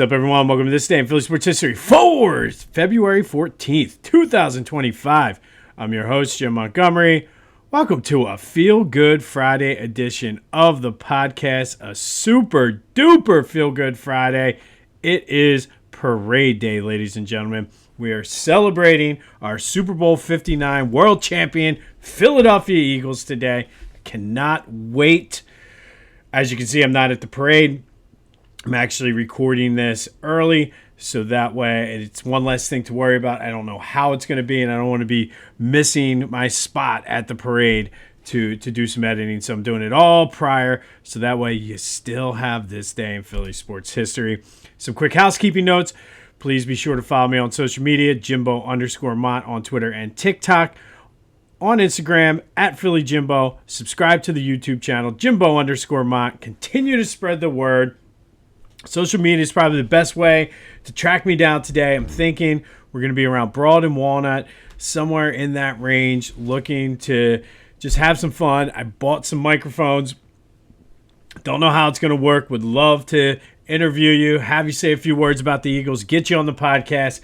up, everyone? Welcome to this day in Philly Sports History for February 14th, 2025. I'm your host, Jim Montgomery. Welcome to a Feel Good Friday edition of the podcast, a super duper Feel Good Friday. It is Parade Day, ladies and gentlemen. We are celebrating our Super Bowl 59 world champion Philadelphia Eagles today. I cannot wait. As you can see, I'm not at the parade. I'm actually recording this early, so that way it's one less thing to worry about. I don't know how it's going to be, and I don't want to be missing my spot at the parade to do some editing. So I'm doing it all prior, so that way you still have this day in Philly sports history. Some quick housekeeping notes. Please be sure to follow me on social media, Jimbo_Mott on Twitter and TikTok. On Instagram, at Philly Jimbo. Subscribe to the YouTube channel, Jimbo_Mott. Continue to spread the word. Social media is probably the best way to track me down today. I'm thinking we're going to be around Broad and Walnut, somewhere in that range, looking to just have some fun. I bought some microphones. Don't know how it's going to work. Would love to interview you, have you say a few words about the Eagles, get you on the podcast.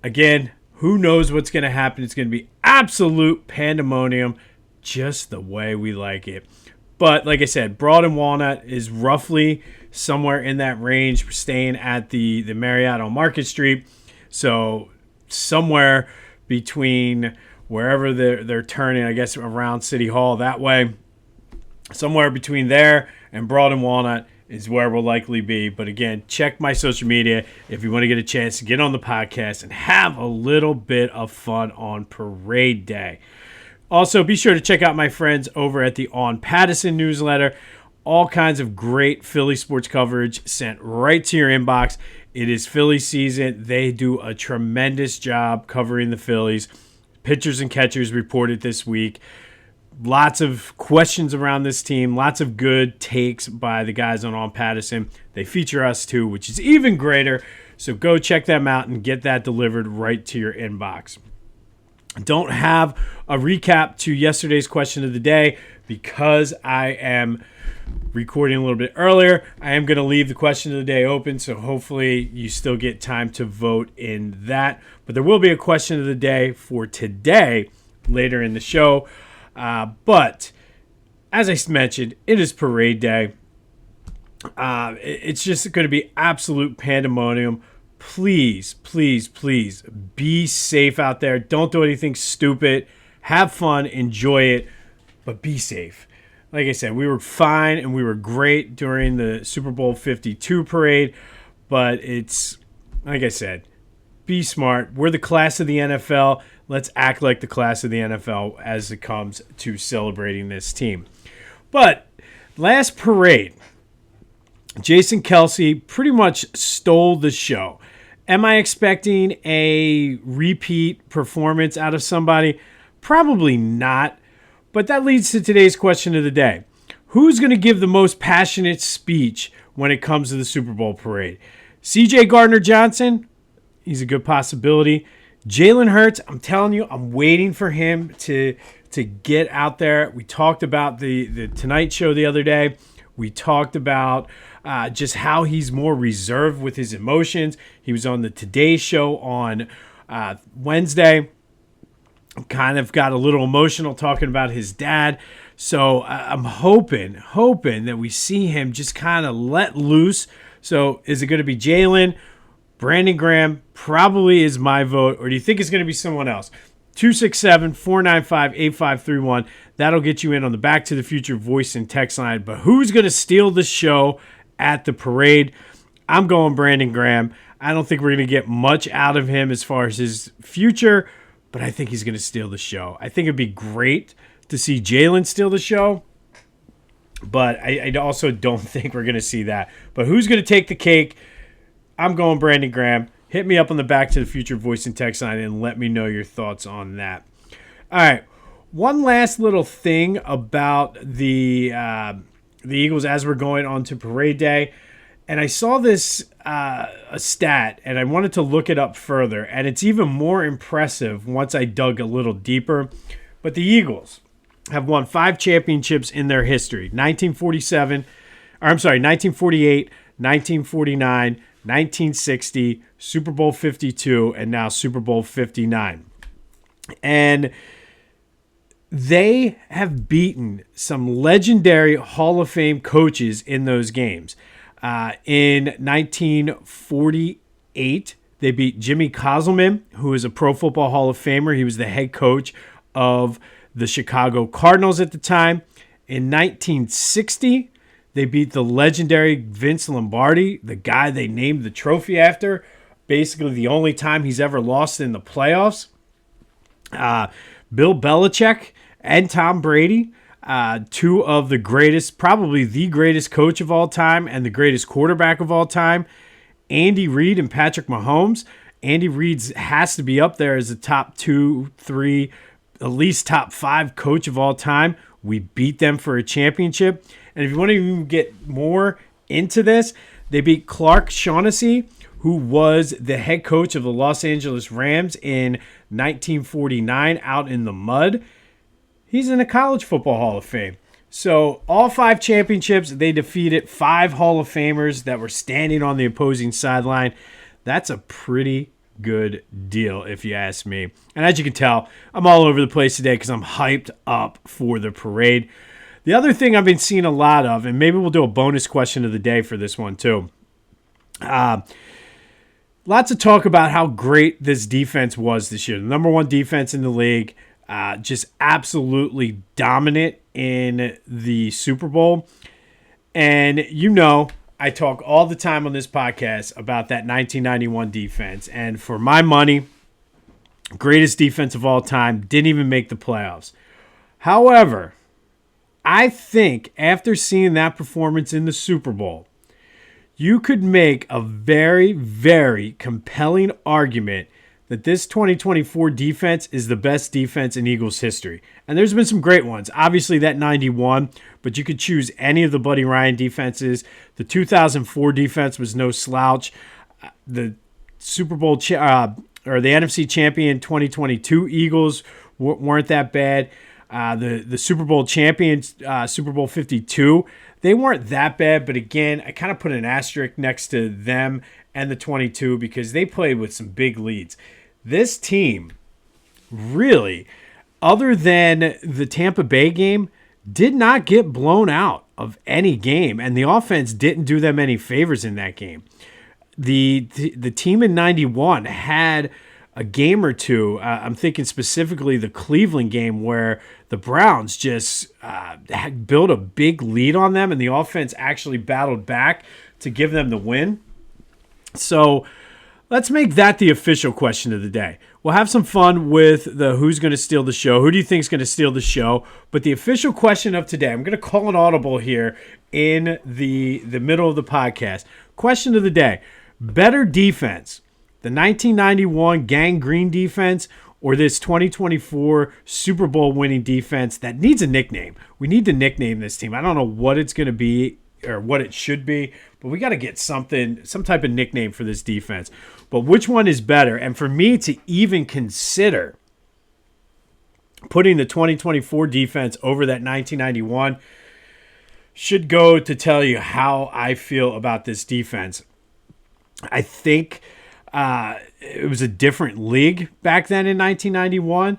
Again, who knows what's going to happen. It's going to be absolute pandemonium, just the way we like it. But like I said, Broad and Walnut is roughly somewhere in that range. We're staying at the Marriott on Market Street. So somewhere between wherever they're turning, I guess around City Hall that way. Somewhere between there and Broad and Walnut is where we'll likely be. But again, check my social media if you want to get a chance to get on the podcast and have a little bit of fun on Parade Day. Also, be sure to check out my friends over at the On Pattison newsletter. All kinds of great Philly sports coverage sent right to your inbox. It is Philly season. They do a tremendous job covering the Phillies. Pitchers and catchers reported this week. Lots of questions around this team. Lots of good takes by the guys on Pattison. They feature us too, which is even greater. So go check them out and get that delivered right to your inbox. Don't have a recap to yesterday's question of the day because I am recording a little bit earlier. I am going to leave the question of the day open, so hopefully you still get time to vote in that. But there will be a question of the day for today later in the show. But as I mentioned, it is Parade Day. It's just going to be absolute pandemonium. Please, please, please be safe out there. Don't do anything stupid. Have fun. Enjoy it. But be safe. Like I said, we were fine and we were great during the Super Bowl 52 parade. But it's, like I said, be smart. We're the class of the NFL. Let's act like the class of the NFL as it comes to celebrating this team. But last parade, Jason Kelce pretty much stole the show. Am I expecting a repeat performance out of somebody? Probably not. But that leads to today's question of the day. Who's going to give the most passionate speech when it comes to the Super Bowl parade? C.J. Gardner-Johnson? He's a good possibility. Jalen Hurts, I'm telling you, I'm waiting for him to get out there. We talked about the Tonight Show the other day. We talked about just how he's more reserved with his emotions. He was on the Today Show on Wednesday. Kind of got a little emotional talking about his dad. So I'm hoping that we see him just kind of let loose. So is it going to be Jalen? Brandon Graham probably is my vote. Or do you think it's going to be someone else? 267-495-8531. That'll get you in on the Back to the Future voice and text line. But who's going to steal the show at the parade? I'm going Brandon Graham. I don't think we're going to get much out of him as far as his future, but I think he's going to steal the show. I think it'd be great to see Jalen steal the show, but I also don't think we're going to see that. But who's going to take the cake? I'm going Brandon Graham. Hit me up on the Back to the Future voice and text line and let me know your thoughts on that. All right. One last little thing about the Eagles as we're going on to Parade Day. And I saw this a stat, and I wanted to look it up further. And it's even more impressive once I dug a little deeper. But the Eagles have won 5 championships in their history. 1948, 1949, 1960, Super Bowl 52, and now Super Bowl 59. And they have beaten some legendary Hall of Fame coaches in those games. In 1948, they beat Jimmy Cosselman, who is a Pro Football Hall of Famer. He was the head coach of the Chicago Cardinals at the time. In 1960, they beat the legendary Vince Lombardi, the guy they named the trophy after. Basically, the only time he's ever lost in the playoffs. Bill Belichick and Tom Brady, two of the greatest, probably the greatest coach of all time and the greatest quarterback of all time. Andy Reid and Patrick Mahomes. Andy Reid has to be up there as a top 2, 3, at least top 5 coach of all time. We beat them for a championship. And if you want to even get more into this, they beat Clark Shaughnessy, who was the head coach of the Los Angeles Rams in 1949 out in the mud. He's in the College Football Hall of Fame. So all 5 championships, they defeated 5 Hall of Famers that were standing on the opposing sideline. That's a pretty good deal, if you ask me. And as you can tell, I'm all over the place today because I'm hyped up for the parade. The other thing I've been seeing a lot of, and maybe we'll do a bonus question of the day for this one too. Lots of talk about how great this defense was this year. The number 1 defense in the league, just absolutely dominant in the Super Bowl. And you know, I talk all the time on this podcast about that 1991 defense. And for my money, greatest defense of all time, didn't even make the playoffs. However, I think after seeing that performance in the Super Bowl, you could make a very, very compelling argument that this 2024 defense is the best defense in Eagles history. And there's been some great ones. Obviously that 91, but you could choose any of the Buddy Ryan defenses. The 2004 defense was no slouch. The Super Bowl or the NFC champion 2022 Eagles weren't that bad. The Super Bowl champions, Super Bowl 52, they weren't that bad. But again, I kind of put an asterisk next to them and the 22 because they played with some big leads. This team really, other than the Tampa Bay game, did not get blown out of any game. And the offense didn't do them any favors in that game. The team in 91 had a game or two. I'm thinking specifically the Cleveland game where the Browns just had built a big lead on them and the offense actually battled back to give them the win. So let's make that the official question of the day. We'll have some fun with the who's going to steal the show. Who do you think is going to steal the show? But the official question of today, I'm going to call an audible here in the middle of the podcast. Question of the day, better defense, the 1991 Gang Green defense or this 2024 Super Bowl winning defense that needs a nickname? We need to nickname this team. I don't know what it's going to be or what it should be, but we got to get some type of nickname for this defense. But which one is better? And for me to even consider putting the 2024 defense over that 1991 should go to tell you how I feel about this defense. I think it was a different league back then in 1991,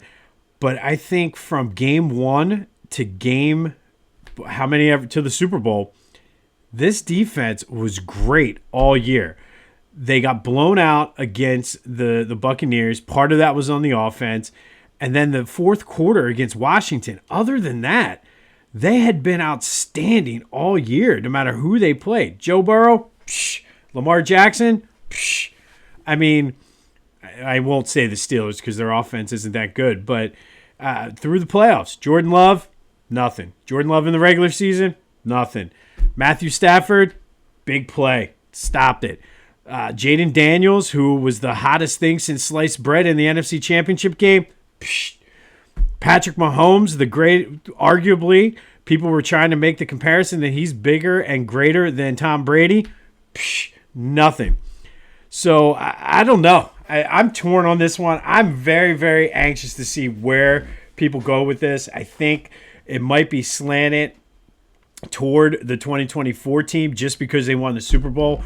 but I think from game 1 to to the Super Bowl, this defense was great all year. They got blown out against the Buccaneers. Part of that was on the offense. And then the fourth quarter against Washington. Other than that, they had been outstanding all year, no matter who they played. Joe Burrow, psh. Lamar Jackson, psh. I mean, I won't say the Steelers because their offense isn't that good. But through the playoffs, Jordan Love, nothing. Jordan Love in the regular season, nothing. Matthew Stafford, big play. Stopped it. Jaden Daniels, who was the hottest thing since sliced bread in the NFC Championship game. Psh. Patrick Mahomes, the great, arguably, people were trying to make the comparison that he's bigger and greater than Tom Brady. Psh. Nothing. So I don't know. I'm torn on this one. I'm very, very anxious to see where people go with this. I think it might be slanted toward the 2024 team just because they won the Super Bowl.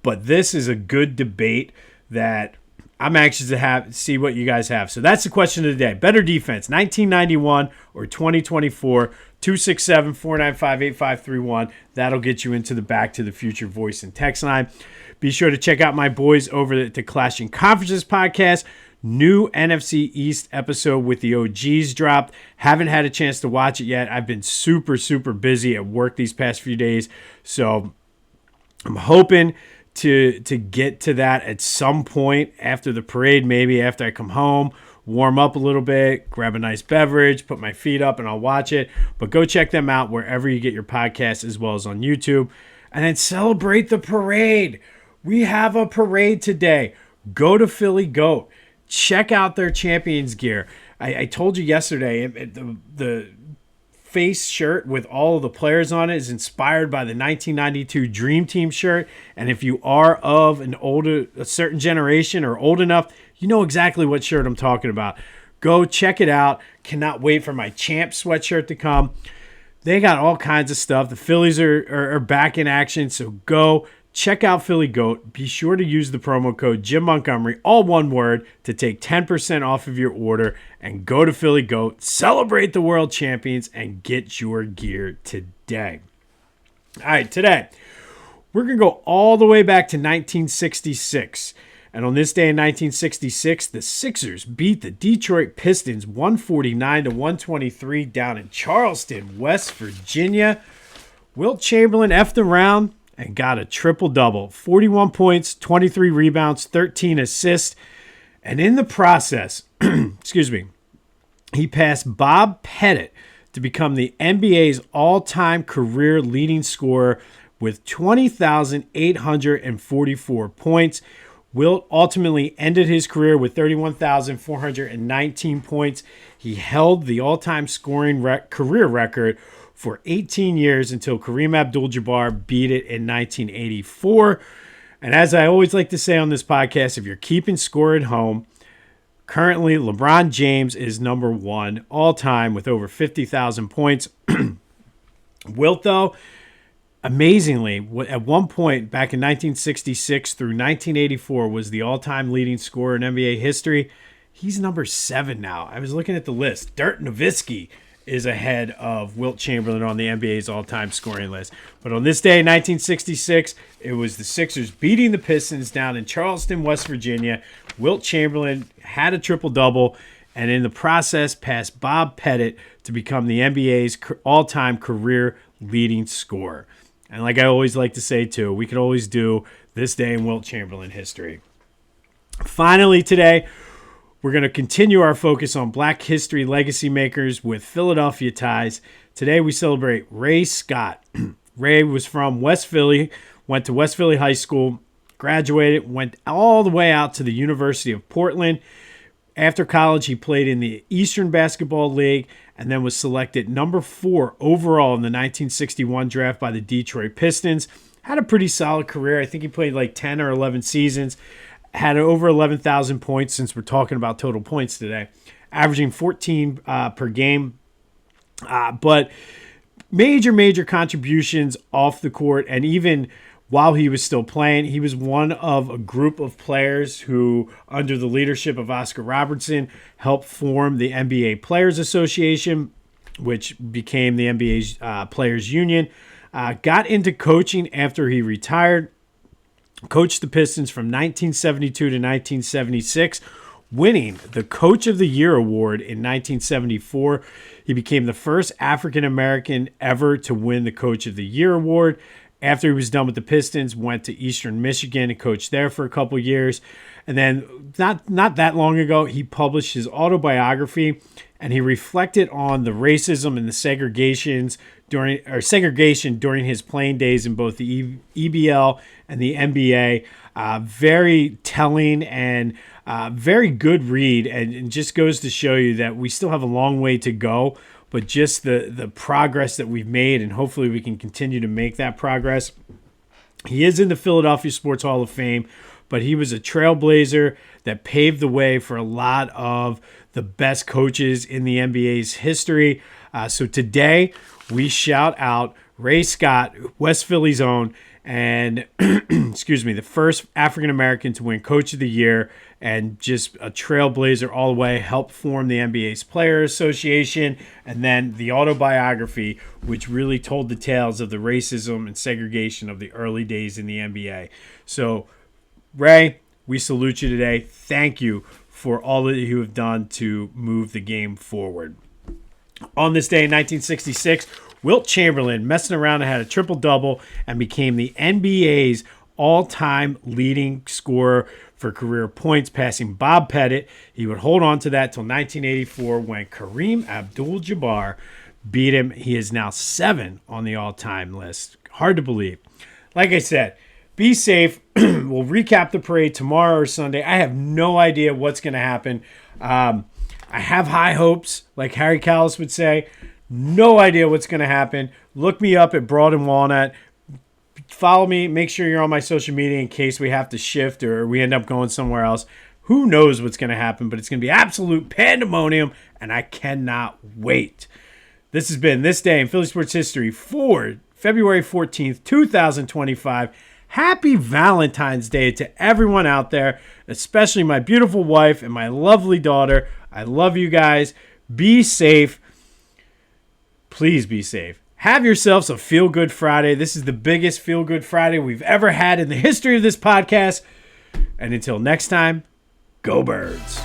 But this is a good debate that I'm anxious to see what you guys have. So that's the question of the day. Better defense, 1991 or 2024, 267-495-8531. That'll get you into the Back to the Future voice and text line. Be sure to check out my boys over at the Clashing Conferences podcast. New NFC East episode with the OGs dropped. Haven't had a chance to watch it yet. I've been super, super busy at work these past few days. So I'm hoping to get to that at some point after the parade, maybe after I come home, warm up a little bit, grab a nice beverage, put my feet up, and I'll watch it. But go check them out wherever you get your podcasts, as well as on YouTube. And then celebrate the parade. We have a parade today. Go to Philly Goat. Check out their Champions gear. I told you yesterday, the face shirt with all of the players on it is inspired by the 1992 Dream Team shirt. And if you are of a certain generation or old enough, you know exactly what shirt I'm talking about. Go check it out. Cannot wait for my Champ sweatshirt to come. They got all kinds of stuff. The Phillies are back in action, so go check out Philly Goat. Be sure to use the promo code Jim Montgomery, all one word, to take 10% off of your order. And go to Philly Goat, celebrate the world champions, and get your gear today. All right, today, we're going to go all the way back to 1966. And on this day in 1966, the Sixers beat the Detroit Pistons 149-123 down in Charleston, West Virginia. Wilt Chamberlain effed around and got a triple-double. 41 points, 23 rebounds, 13 assists. And in the process, he passed Bob Petit to become the NBA's all-time career leading scorer with 20,844 points. Wilt ultimately ended his career with 31,419 points. He held the all-time scoring career record for 18 years until Kareem Abdul-Jabbar beat it in 1984. And as I always like to say on this podcast, if you're keeping score at home, currently LeBron James is number one all-time with over 50,000 points. Wilt, though, amazingly, at one point back in 1966 through 1984 was the all-time leading scorer in NBA history. He's number 7 now. I was looking at the list. Dirk Nowitzki is ahead of Wilt Chamberlain on the NBA's all-time scoring list. But on this day in 1966, it was the Sixers beating the Pistons down in Charleston, West Virginia. Wilt Chamberlain had a triple-double, and in the process passed Bob Petit to become the NBA's all-time career leading scorer. And like I always like to say, too, we could always do this day in Wilt Chamberlain history. Finally today, we're going to continue our focus on Black history legacy makers with Philadelphia ties. Today we celebrate Ray Scott. Ray was from West Philly, went to West Philly High School, graduated, went all the way out to the University of Portland. After college, he played in the Eastern Basketball League and then was selected number 4 overall in the 1961 draft by the Detroit Pistons. Had a pretty solid career. I think he played like 10 or 11 seasons. Had over 11,000 points, since we're talking about total points today, averaging 14 per game. But major contributions off the court, and even while he was still playing, he was one of a group of players who, under the leadership of Oscar Robertson, helped form the NBA Players Association, which became the NBA's Players Union. Got into coaching after he retired. Coached the Pistons from 1972 to 1976, winning the Coach of the Year award in 1974. He became the first African-American ever to win the Coach of the Year award. After he was done with the Pistons, went to Eastern Michigan and coached there for a couple years. And then not that long ago, he published his autobiography, and he reflected on the racism and the segregation during his playing days in both the EBL and the NBA. Very telling and very good read, and just goes to show you that we still have a long way to go, but just the progress that we've made, and hopefully we can continue to make that progress. He is in the Philadelphia Sports Hall of Fame, but he was a trailblazer that paved the way for a lot of the best coaches in the NBA's history. So today we shout out Ray Scott, West Philly's own, and excuse me, the first African American to win Coach of the Year, and just a trailblazer all the way. Helped form the NBA's Player Association, and then the autobiography, which really told the tales of the racism and segregation of the early days in the NBA. So, Ray, we salute you today. Thank you for all that you have done to move the game forward. On this day in 1966, Wilt Chamberlain, messing around, and had a triple-double and became the NBA's all-time leading scorer for career points, passing Bob Petit. He would hold on to that till 1984 when Kareem Abdul-Jabbar beat him. He is now 7 on the all-time list. Hard to believe. Like I said, be safe. We'll recap the parade tomorrow or Sunday. I have no idea what's going to happen. I have high hopes, like Harry Callis would say. No idea what's going to happen. Look me up at Broad and Walnut. Follow me. Make sure you're on my social media in case we have to shift or we end up going somewhere else. Who knows what's going to happen, but it's going to be absolute pandemonium, and I cannot wait. This has been This Day in Philly Sports History for February 14th, 2025. Happy Valentine's Day to everyone out there, especially my beautiful wife and my lovely daughter. I love you guys. Be safe. Please be safe. Have yourselves a Feel Good Friday. This is the biggest Feel Good Friday we've ever had in the history of this podcast. And until next time, go Birds.